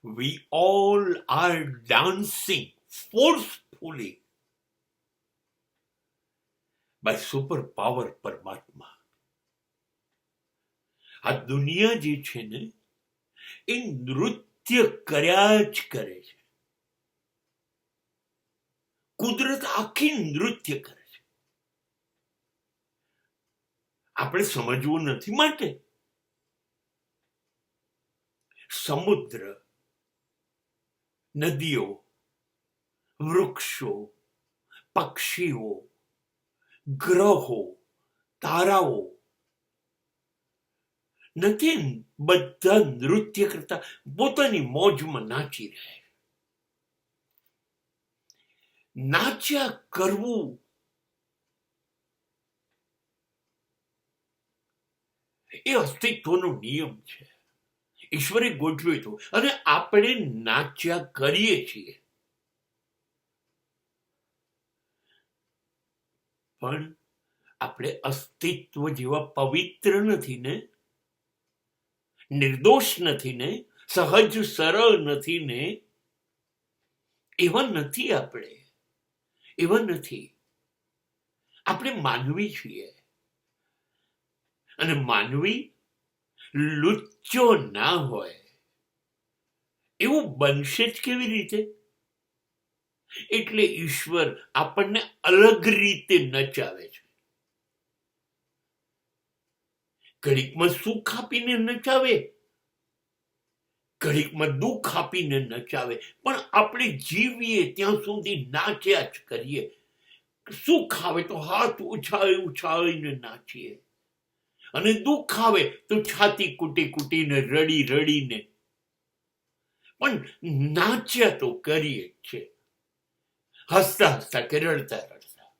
We all are dancing forcefully by superpower પરમાત્મા. આ દુનિયા જે છે ને એ નૃત્ય કર્યા જ કરે છે. કુદરત આખી નૃત્ય કરે છે. આપણે સમજવું નથી માટે. સમુદ્ર, નદીઓ, વૃક્ષો, પક્ષીઓ, ગ્રહો, તારાઓ નથી, બધા નૃત્ય કરતા પોતાની મોજમાં નાચી રહ્યા. નાચ્યા કરવું એ અસ્તિત્વનો નિયમ છે. ઈશ્વરે ગોઠવ્યું હતું અને આપણે નાચ્યા કરીએ છીએ. પણ આપણે અસ્તિત્વ જેવા પવિત્ર નથી ને, નિર્દોષ નથી ને, સહજ સરળ નથી ને, એવા નથી. આપણે એવા નથી. આપણે માનવી છીએ અને માનવી લુચ્ચો ના હોય એવું બનશે જ કેવી રીતે? એટલે ઈશ્વર આપણને અલગ રીતે નચાવે છે. ઘડીકમાં સુખ આપીને નચાવે, ઘડીકમાં દુઃખ આપીને નચાવે, પણ આપણે જીવીએ ત્યાં સુધી નાચ્યા જ કરીએ. સુખ આવે તો હાથ ઉછાળી ઉછાળીને નાચીએ, અને દુઃખ આવે તો છાતી કૂટી કૂટીને રડી રડીને, પણ નાચ્યા તો કરીએ છે. હસતા હસતા કે રડતા રડતા.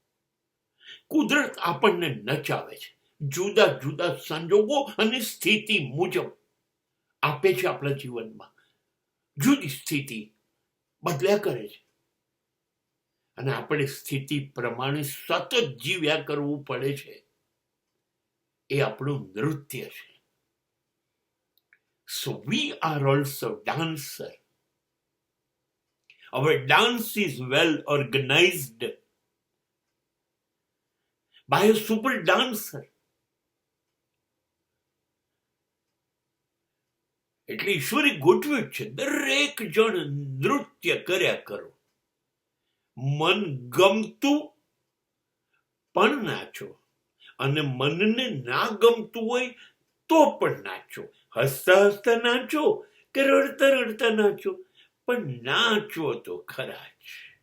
કુદરત આપણને નચાવે છે. જુદા જુદા સંજોગો અને સ્થિતિ મુજબ આપે છે. આપણા જીવનમાં જુદી સ્થિતિ બદલ્યા કરે છે અને આપણે સ્થિતિ પ્રમાણે સતત જીવ્યા કરવું પડે છે. એ આપણું નૃત્ય છે. So we are also dancer. Our dance is well organized by a super dancer. એટલે ઈશ્વરે ગોઠવ્યું છે દરેક જણ નૃત્ય કર્યા કરો. મન ગમતું પણ નાચો, અને મનને ના ગમતું હોય તો પણ નાચો. હસતા હસતા નાચો કે રડતા રડતા નાચો, પણ નાચો તો ખરા જ.